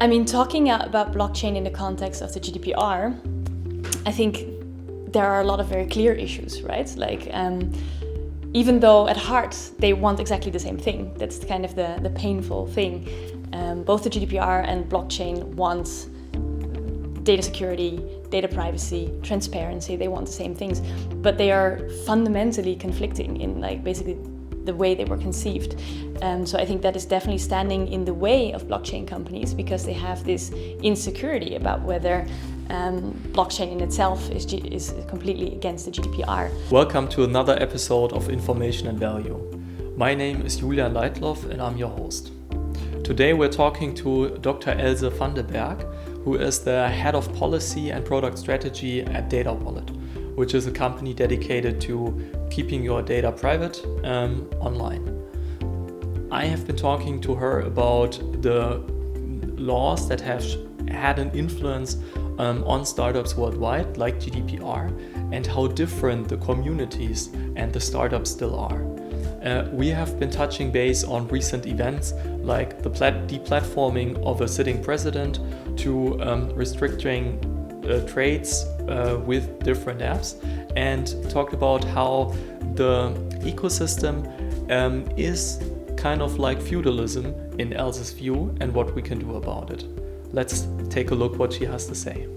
I mean, talking about blockchain in the context of the GDPR, I think there are a lot of very clear issues, right? Like, even though at heart they want exactly the same thing, that's kind of the painful thing. Both the GDPR and blockchain want data security, data privacy, transparency. They want the same things, but they are fundamentally conflicting in like basically the way they were conceived. So I think that is definitely standing in the way of blockchain companies because they have this insecurity about whether blockchain in itself is completely against the GDPR. Welcome to another episode of Information and Value. My name is Julian Leitloff and I'm your host. Today we're talking to Dr. Else van den Berg, who is the head of policy and product strategy at Datawallet, which is a company dedicated to keeping your data private online. I have been talking to her about the laws that have had an influence on startups worldwide, like GDPR, and how different the communities and the startups still are. We have been touching base on recent events like the deplatforming of a sitting president to restricting trades with different apps, and talked about how the ecosystem is kind of like feudalism in Else's view and what we can do about it. Let's take a look what she has to say.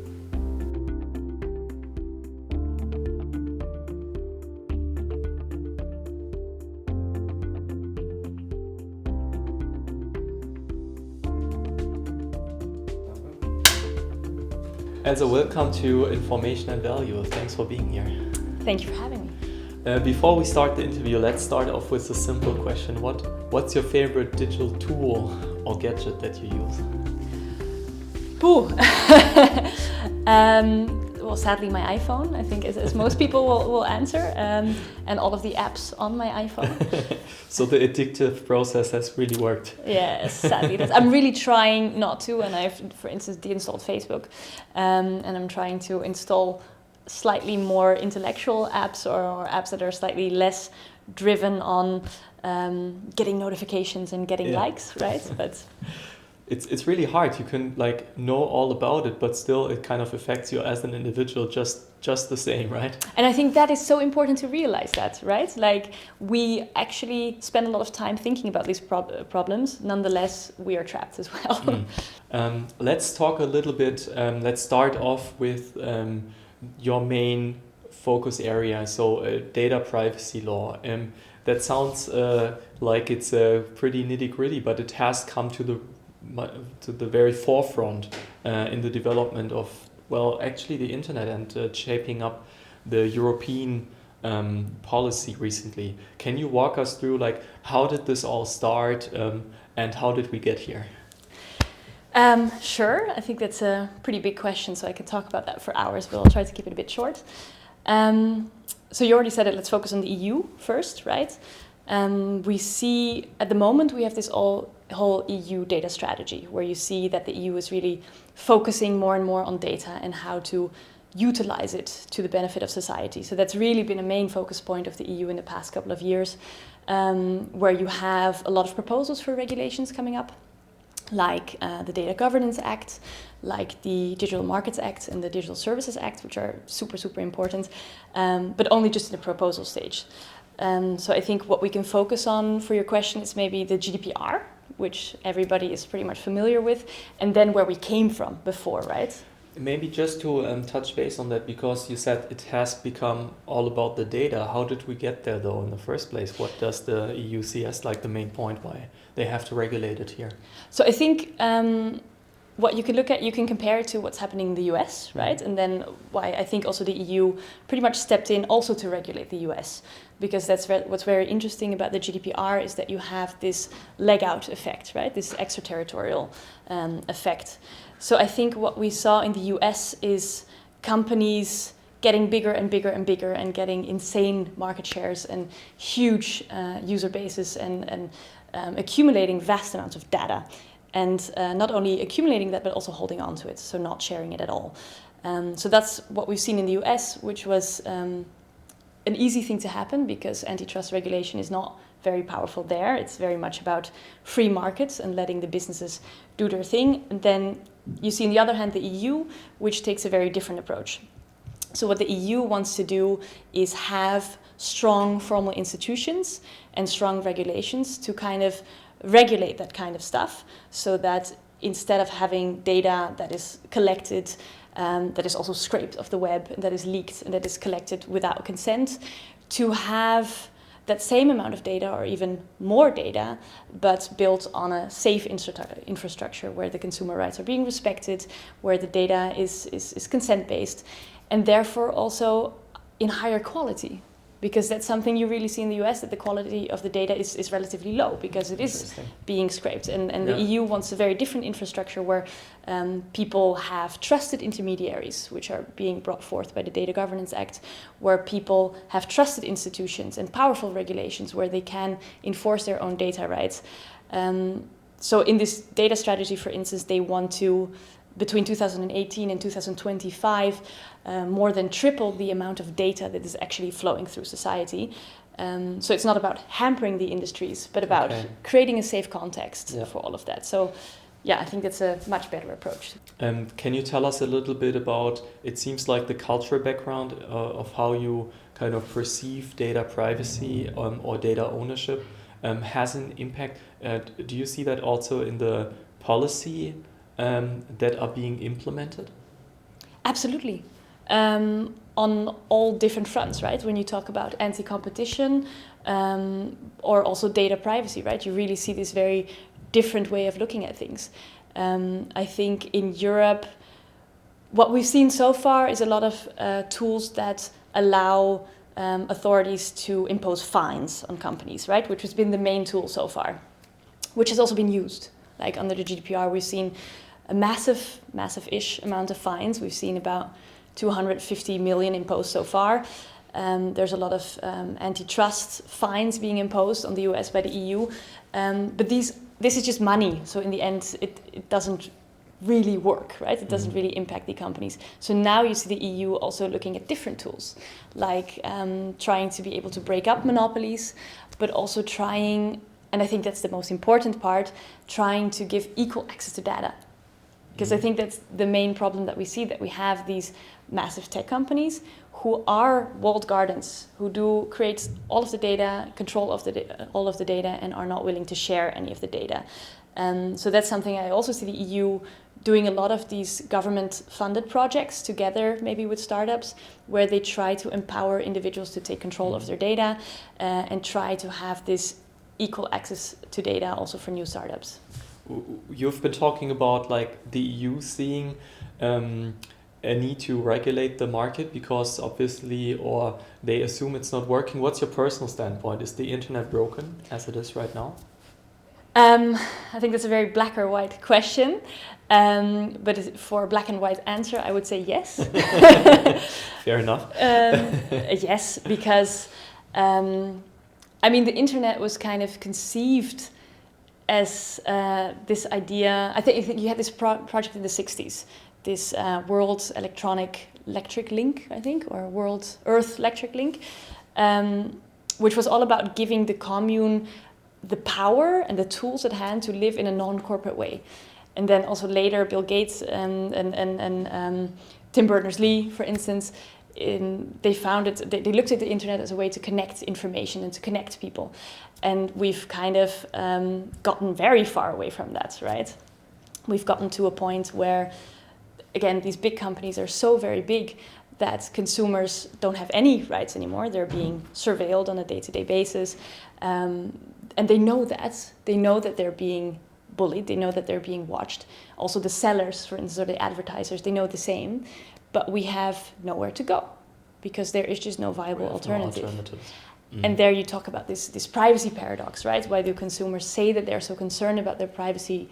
Elsa, welcome to Information and Value. Thanks for being here. Thank you for having me. Before we start the interview, let's start off with a simple question. What's your favorite digital tool or gadget that you use? Well, sadly, my iPhone, I think, as most people will answer, and all of the apps on my iPhone. So the addictive process has really worked. Yes, sadly. I'm really trying not to, and I've, for instance, deinstalled Facebook, and I'm trying to install slightly more intellectual apps or apps that are slightly less driven on getting notifications and getting likes, right? But it's really hard. You can like know all about it, but still it kind of affects you as an individual just the same, right? And I think that is so important to realize that, right? Like we actually spend a lot of time thinking about these problems. Nonetheless, we are trapped as well. Let's talk a little bit. Let's start off with your main focus area. So data privacy law. That sounds like it's pretty nitty-gritty, but it has come to the very forefront in the development of, well, actually the internet and shaping up the European policy recently. Can you walk us through like how did this all start and how did we get here? Sure, I think that's a pretty big question, so I could talk about that for hours, but I'll try to keep it a bit short. So you already said it, let's focus on the EU first, right? We see, at the moment, we have this whole EU data strategy, where you see that the EU is really focusing more and more on data and how to utilize it to the benefit of society. So that's really been a main focus point of the EU in the past couple of years, where you have a lot of proposals for regulations coming up, like the Data Governance Act, like the Digital Markets Act and the Digital Services Act, which are super, super important, but only just in the proposal stage. So I think what we can focus on for your question is maybe the GDPR, which everybody is pretty much familiar with, and then where we came from before, right? Maybe just to touch base on that, because you said it has become all about the data. How did we get there, though, in the first place? What does the EU see as like the main point why they have to regulate it here? So I think what you can look at, you can compare it to what's happening in the US, right? And then why I think also the EU pretty much stepped in also to regulate the US. Because that's what's very interesting about the GDPR is that you have this leg out effect, right? This extraterritorial effect. So I think what we saw in the US is companies getting bigger and bigger and bigger and getting insane market shares and huge user bases and accumulating vast amounts of data. And not only accumulating that, but also holding on to it, so not sharing it at all. So that's what we've seen in the US, which was an easy thing to happen because antitrust regulation is not very powerful there. It's very much about free markets and letting the businesses do their thing. And then you see, on the other hand, the EU, which takes a very different approach. So what the EU wants to do is have strong formal institutions and strong regulations to kind of regulate that kind of stuff, so that instead of having data that is collected, that is also scraped off the web, and that is leaked, and that is collected without consent, to have that same amount of data or even more data, but built on a safe infrastructure where the consumer rights are being respected, where the data is consent-based, and therefore also in higher quality. Because that's something you really see in the US, that the quality of the data is relatively low because it is being scraped. And the EU wants a very different infrastructure where people have trusted intermediaries, which are being brought forth by the Data Governance Act, where people have trusted institutions and powerful regulations where they can enforce their own data rights. So in this data strategy, for instance, they want to, between 2018 and 2025, more than triple the amount of data that is actually flowing through society. So it's not about hampering the industries, but about creating a safe context for all of that. So yeah, I think that's a much better approach. Can you tell us a little bit about, it seems like the cultural background of how you kind of perceive data privacy or data ownership has an impact. Do you see that also in the policy that are being implemented? Absolutely. On all different fronts, right? When you talk about anti-competition or also data privacy, right? You really see this very different way of looking at things. I think in Europe, what we've seen so far is a lot of tools that allow authorities to impose fines on companies, right? Which has been the main tool so far, which has also been used. Like under the GDPR, we've seen a massive-ish amount of fines. We've seen about 250 million imposed so far. There's a lot of antitrust fines being imposed on the US by the EU. But this is just money. So in the end, it doesn't really work, right? It doesn't really impact the companies. So now you see the EU also looking at different tools, like trying to be able to break up monopolies, but also trying, and I think that's the most important part, trying to give equal access to data. Because I think that's the main problem that we see, that we have these massive tech companies who are walled gardens, who do create all of the data, control of all of the data, and are not willing to share any of the data. So that's something I also see the EU doing a lot of these government-funded projects together, maybe with startups, where they try to empower individuals to take control of their data and try to have this equal access to data also for new startups. You've been talking about like the EU seeing a need to regulate the market because obviously, or they assume it's not working. What's your personal standpoint? Is the internet broken as it is right now? I think that's a very black or white question. But for a black and white answer, I would say yes. Fair enough. Yes, because I mean, the internet was kind of conceived as this idea. I think you had this project in the 60s, this World Electric Link, I think, or World Earth Electric Link, which was all about giving the commune the power and the tools at hand to live in a non-corporate way. And then also later, Bill Gates and Tim Berners-Lee, for instance, they looked at the internet as a way to connect information and to connect people. And we've kind of gotten very far away from that, right? We've gotten to a point where, again, these big companies are so very big that consumers don't have any rights anymore. They're being surveilled on a day-to-day basis. And they know that. They know that they're being bullied. They know that they're being watched. Also the sellers, for instance, or the advertisers, they know the same. But we have nowhere to go because there is just no viable alternative. And there you talk about this privacy paradox, right? Why do consumers say that they're so concerned about their privacy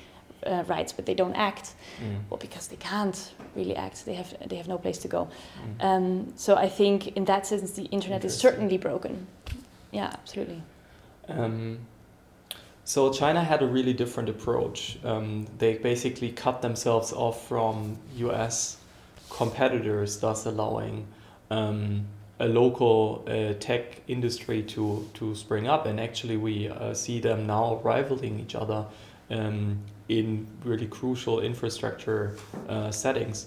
rights, but they don't act? Well, because they can't really act. They have no place to go. So I think in that sense, the internet is certainly broken. Yeah, absolutely. So China had a really different approach. They basically cut themselves off from US competitors, thus allowing a local tech industry to spring up, and actually we see them now rivaling each other in really crucial infrastructure settings.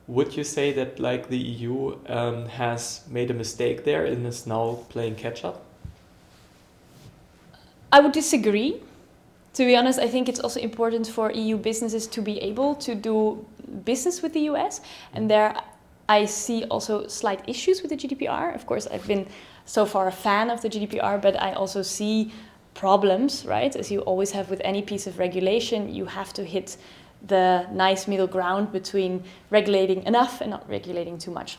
Would you say that like the EU has made a mistake there and is now playing catch up? I would disagree. To be honest, I think it's also important for EU businesses to be able to do business with the US, and there I see also slight issues with the GDPR. Of course, I've been so far a fan of the GDPR, but I also see problems, right? As you always have with any piece of regulation, you have to hit the nice middle ground between regulating enough and not regulating too much.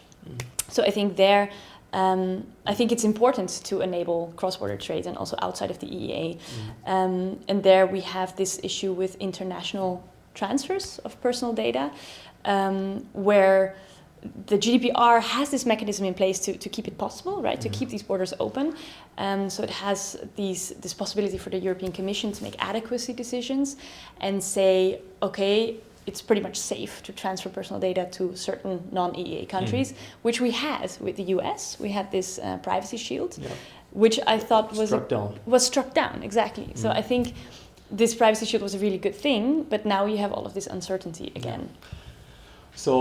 So I think there, I think it's important to enable cross-border trade and also outside of the EEA. And there we have this issue with international transfers of personal data, where the GDPR has this mechanism in place to keep it possible, right? To keep these borders open. So it has this possibility for the European Commission to make adequacy decisions and say, okay, it's pretty much safe to transfer personal data to certain non-EEA countries, which we had with the US. We had this privacy shield, which I thought was struck down, exactly. So I think this privacy shield was a really good thing, but now you have all of this uncertainty again. So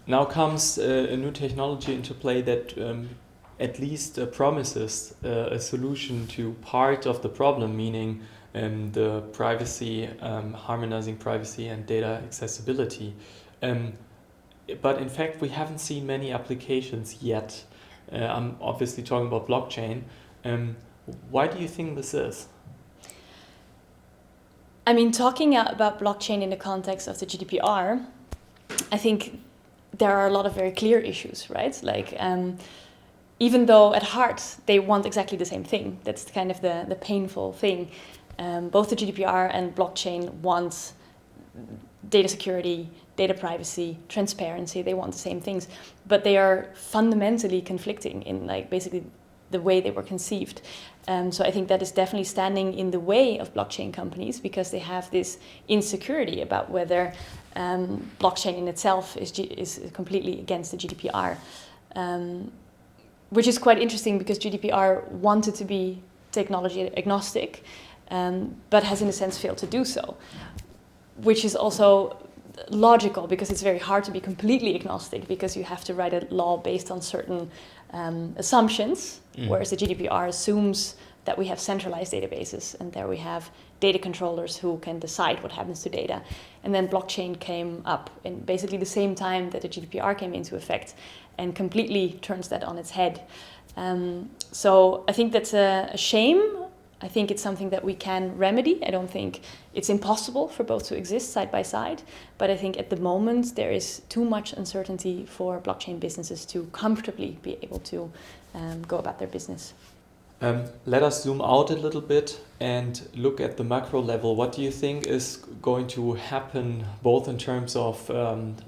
now comes a new technology into play that at least promises a solution to part of the problem, meaning the privacy, harmonizing privacy and data accessibility. But in fact, we haven't seen many applications yet. I'm obviously talking about blockchain. Why do you think this is? I mean, talking about blockchain in the context of the GDPR, I think there are a lot of very clear issues, right? Like, even though at heart they want exactly the same thing, that's kind of the painful thing. Both the GDPR and blockchain want data security, data privacy, transparency. They want the same things, but they are fundamentally conflicting in like basically the way they were conceived. So I think that is definitely standing in the way of blockchain companies because they have this insecurity about whether blockchain in itself is completely against the GDPR, which is quite interesting because GDPR wanted to be technology agnostic, but has in a sense failed to do so, which is also logical because it's very hard to be completely agnostic because you have to write a law based on certain assumptions, whereas the GDPR assumes that we have centralized databases and there we have data controllers who can decide what happens to data. And then blockchain came up in basically the same time that the GDPR came into effect and completely turns that on its head. So I think that's a shame. I think it's something that we can remedy. I don't think it's impossible for both to exist side by side, but I think at the moment there is too much uncertainty for blockchain businesses to comfortably be able to go about their business. Let us zoom out a little bit and look at the macro level. What do you think is going to happen both in terms of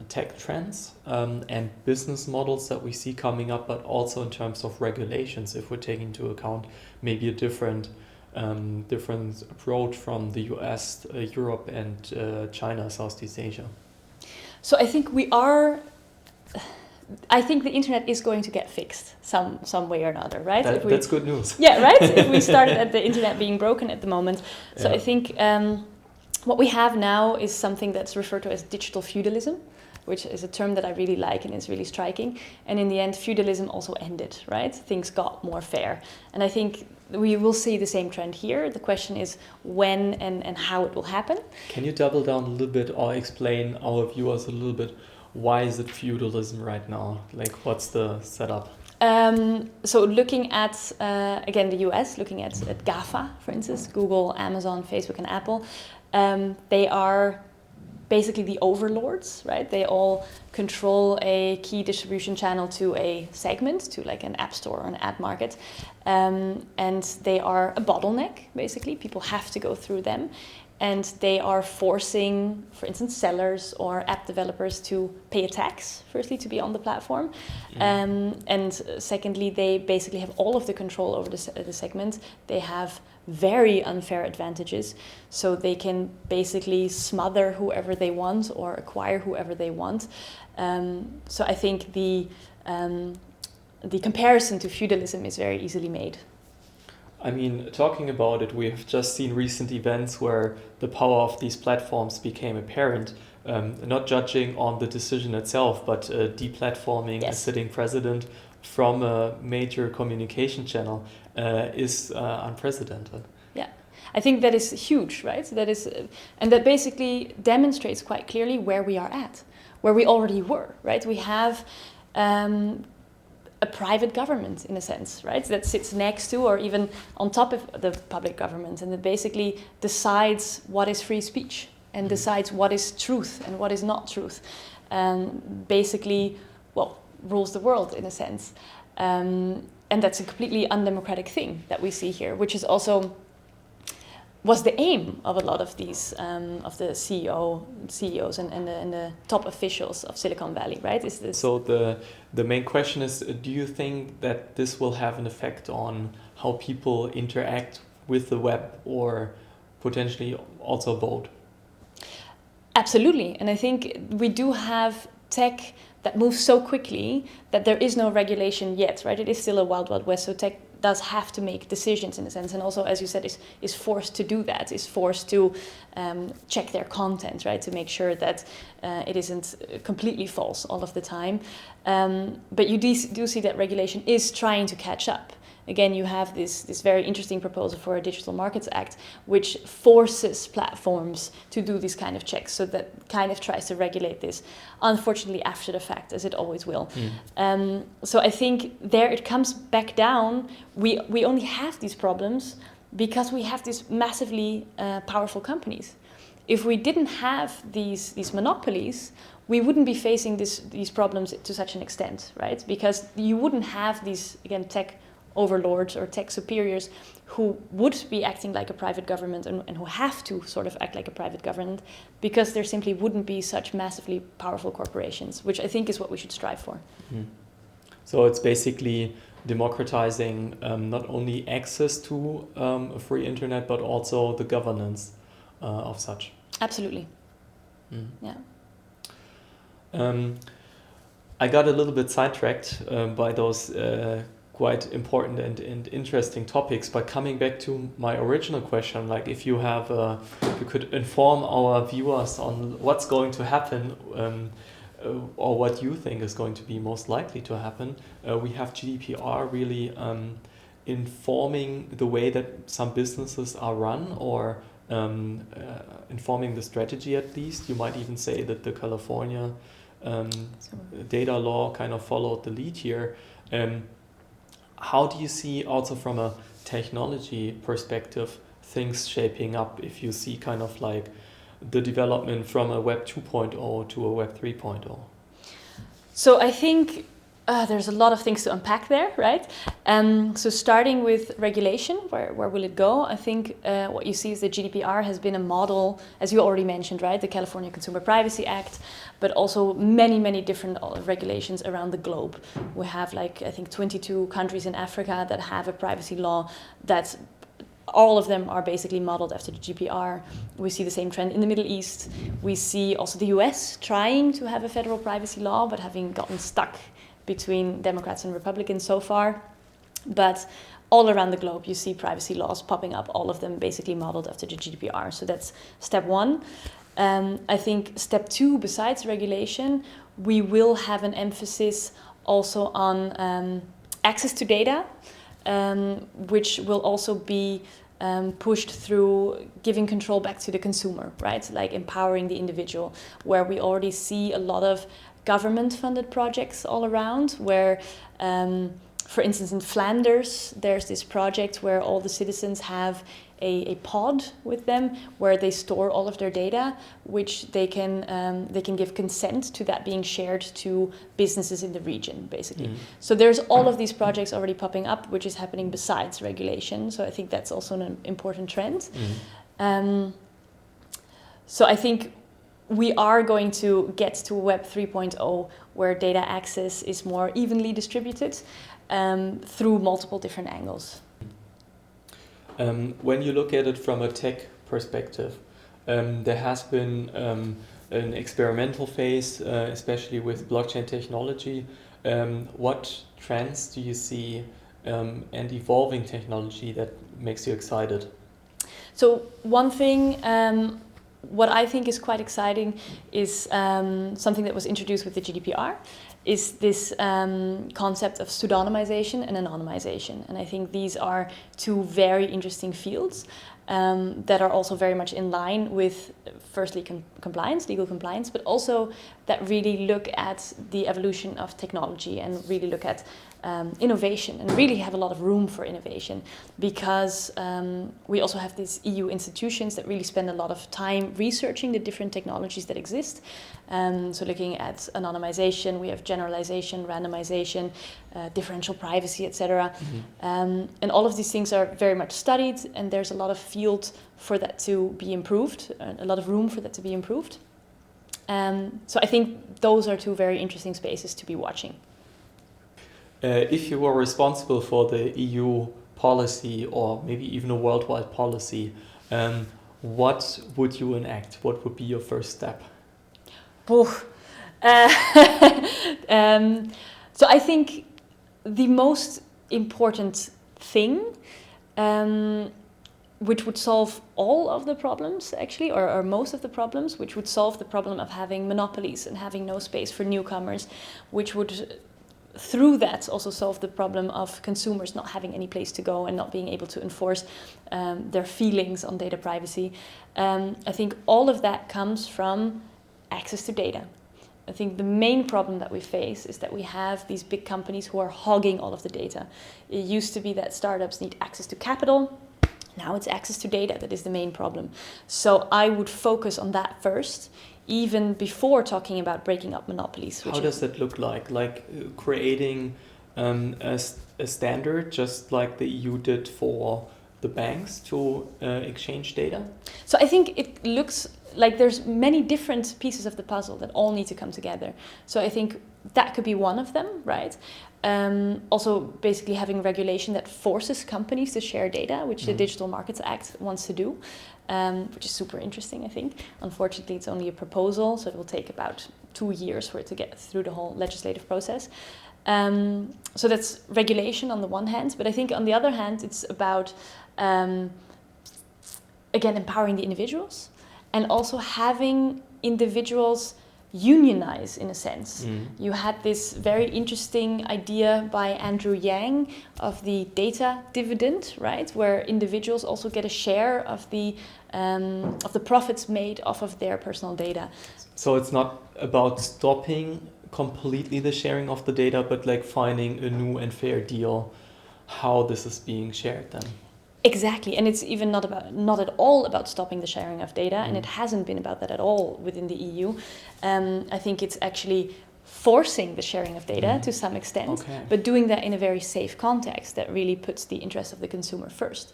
tech trends and business models that we see coming up, but also in terms of regulations, if we're taking into account maybe a different approach from the US, Europe and China, Southeast Asia? So I think I think the internet is going to get fixed some way or another, right? That's good news. Yeah, right? If we started at the internet being broken at the moment. So I think what we have now is something that's referred to as digital feudalism, which is a term that I really like and is really striking. And in the end, feudalism also ended, right? Things got more fair. And I think we will see the same trend here. The question is when and how it will happen. Can you double down a little bit or explain our viewers a little bit, why is it feudalism right now? Like, what's the setup? So looking at, again, the US, looking at GAFA, for instance, Google, Amazon, Facebook, and Apple, they are basically the overlords, right? They all control a key distribution channel to a segment, to like an app store or an ad market. And they are a bottleneck, basically. People have to go through them. And they are forcing, for instance, sellers or app developers to pay a tax, firstly, to be on the platform. And secondly, they basically have all of the control over the segment. They have very unfair advantages. So they can basically smother whoever they want or acquire whoever they want. So I think the comparison to feudalism is very easily made. I mean, talking about it, we have just seen recent events where the power of these platforms became apparent, not judging on the decision itself, but deplatforming a sitting president from a major communication channel is unprecedented. Yeah, I think that is huge, right? That is, and that basically demonstrates quite clearly where we are at, where we already were, right? We have a private government, in a sense, right, that sits next to or even on top of the public government, and that basically decides what is free speech and decides what is truth and what is not truth, and basically, well, rules the world, in a sense. And that's a completely undemocratic thing that we see here, which is also was the aim of a lot of these of the CEOs and the top officials of Silicon Valley, right? Is this so the main question is, do you think that this will have an effect on how people interact with the web or potentially also vote? Absolutely, and I think we do have tech that moves so quickly that there is no regulation yet, right? It is still a wild, wild west, so tech does have to make decisions in a sense, and also, as you said, is forced to do that, is forced to check their content, right, to make sure that it isn't completely false all of the time. But you do see that regulation is trying to catch up. Again, you have this very interesting proposal for a Digital Markets Act, which forces platforms to do these kind of checks. So that kind of tries to regulate this, unfortunately, after the fact, as it always will. So I think there it comes back down. We only have these problems because we have these massively powerful companies. If we didn't have these monopolies, we wouldn't be facing these problems to such an extent, right? Because you wouldn't have these, again, tech overlords or tech superiors who would be acting like a private government and who have to sort of act like a private government, because there simply wouldn't be such massively powerful corporations, which I think is what we should strive for. So it's basically democratizing not only access to a free internet, but also the governance of such. Absolutely. Yeah. I got a little bit sidetracked by those quite important and interesting topics, but coming back to my original question, like if you have you could inform our viewers on what's going to happen or what you think is going to be most likely to happen. We have GDPR really informing the way that some businesses are run, or informing the strategy at least. You might even say that the California data law kind of followed the lead here. How do you see, also from a technology perspective, things shaping up if you see kind of like the development from a Web 2.0 to a Web 3.0? So I think there's a lot of things to unpack there, right? So starting with regulation, where will it go? I think what you see is that GDPR has been a model, as you already mentioned, right? The California Consumer Privacy Act, but also many, many different regulations around the globe. We have like, I think 22 countries in Africa that have a privacy law that all of them are basically modeled after the GDPR. We see the same trend in the Middle East. We see also the US trying to have a federal privacy law, but having gotten stuck between Democrats and Republicans so far. But all around the globe, you see privacy laws popping up, all of them basically modeled after the GDPR. So that's step one. I think step two, besides regulation, we will have an emphasis also on access to data, which will also be pushed through giving control back to the consumer, right? Like empowering the individual, where we already see a lot of government-funded projects all around, where, for instance, in Flanders, there's this project where all the citizens have a pod with them, where they store all of their data, which they can give consent to that being shared to businesses in the region, basically. So there's all of these projects already popping up, which is happening besides regulation. So I think that's also an important trend. So I think we are going to get to Web 3.0, where data access is more evenly distributed through multiple different angles. When you look at it from a tech perspective, there has been an experimental phase, especially with blockchain technology, what trends do you see and evolving technology that makes you excited? So one thing, what I think is quite exciting is something that was introduced with the GDPR, is this concept of pseudonymization and anonymization. And I think these are two very interesting fields that are also very much in line with, firstly, compliance, legal compliance, but also that really look at the evolution of technology and really look at innovation and really have a lot of room for innovation, because we also have these EU institutions that really spend a lot of time researching the different technologies that exist. So looking at anonymization, we have generalization, randomization, differential privacy, etc. And all of these things are very much studied, and there's a lot of field for that to be improved, a lot of room for that to be improved. So I think those are two very interesting spaces to be watching. If you were responsible for the EU policy, or maybe even a worldwide policy, what would you enact? What would be your first step? So I think the most important thing, which would solve all of the problems actually, or most of the problems, which would solve the problem of having monopolies and having no space for newcomers, which would through that also solve the problem of consumers not having any place to go and not being able to enforce their feelings on data privacy. I think all of that comes from access to data. I think the main problem that we face is that we have these big companies who are hogging all of the data. It used to be that startups need access to capital. Now it's access to data that is the main problem. So I would focus on that first, even before talking about breaking up monopolies. How does that look like? Like creating a standard, just like the EU did for the banks to exchange data? So I think it looks like there's many different pieces of the puzzle that all need to come together. So I think that could be one of them, right? Also basically having regulation that forces companies to share data, which the Digital Markets Act wants to do, which is super interesting, I think. Unfortunately, it's only a proposal, so it will take about 2 years for it to get through the whole legislative process. So that's regulation on the one hand, but I think on the other hand, it's about, again, empowering the individuals and also having individuals unionize in a sense. You had this very interesting idea by Andrew Yang of the data dividend, right, where individuals also get a share of the profits made off of their personal data. So it's not about stopping completely the sharing of the data, but like finding a new and fair deal how this is being shared then. Exactly, and it's even not at all about stopping the sharing of data, and it hasn't been about that at all within the EU. I think it's actually forcing the sharing of data to some extent, but doing that in a very safe context that really puts the interest of the consumer first.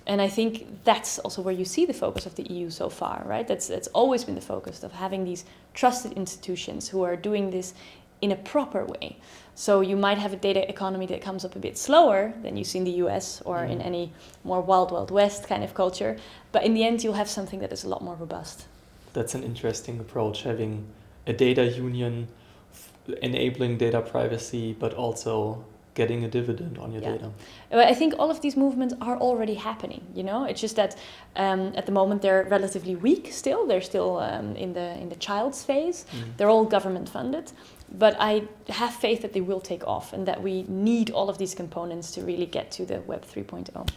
And I think that's also where you see the focus of the EU so far, right? That's always been the focus of having these trusted institutions who are doing this in a proper way. So you might have a data economy that comes up a bit slower than you see in the US or in any more wild west kind of culture. But in the end, you'll have something that is a lot more robust. That's an interesting approach, having a data union enabling data privacy, but also getting a dividend on your data. I think all of these movements are already happening, you know? It's just that at the moment they're relatively weak still. They're still in the child's phase. They're all government funded. But I have faith that they will take off and that we need all of these components to really get to the Web 3.0.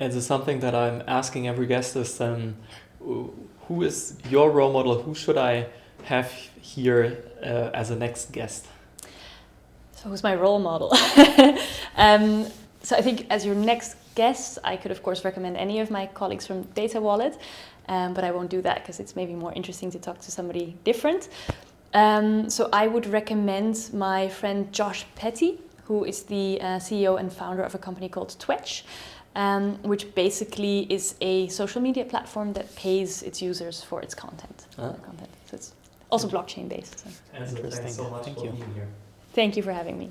And so something that I'm asking every guest is, who is your role model? Who should I have here as a next guest? So who's my role model? So I think as your next guest, I could of course recommend any of my colleagues from Datawallet, but I won't do that because it's maybe more interesting to talk to somebody different. So I would recommend my friend Josh Petty, who is the CEO and founder of a company called Twetch, which basically is a social media platform that pays its users for its content. So it's also blockchain based. So. Interesting. Thanks so much for being here. Thank you for having me.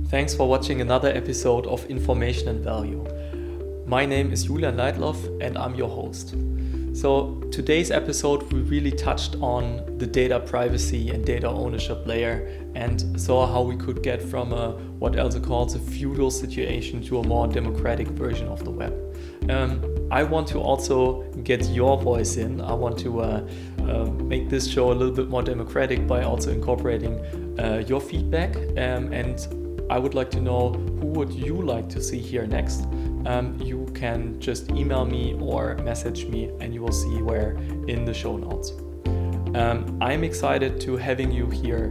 Thanks for watching another episode of Information and Value. My name is Julian Leitloff and I'm your host. So today's episode, we really touched on the data privacy and data ownership layer and saw how we could get from what Elsa calls a feudal situation to a more democratic version of the web. I want to also get your voice in. I want to make this show a little bit more democratic by also incorporating your feedback. And I would like to know, who would you like to see here next? You can just email me or message me and you will see where in the show notes. I'm excited to having you here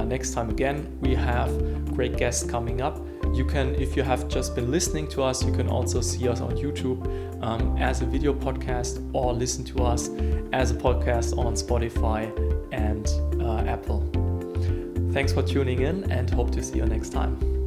next time again. We have great guests coming up. You can, if you have just been listening to us, you can also see us on YouTube as a video podcast or listen to us as a podcast on Spotify and Apple. Thanks for tuning in and hope to see you next time.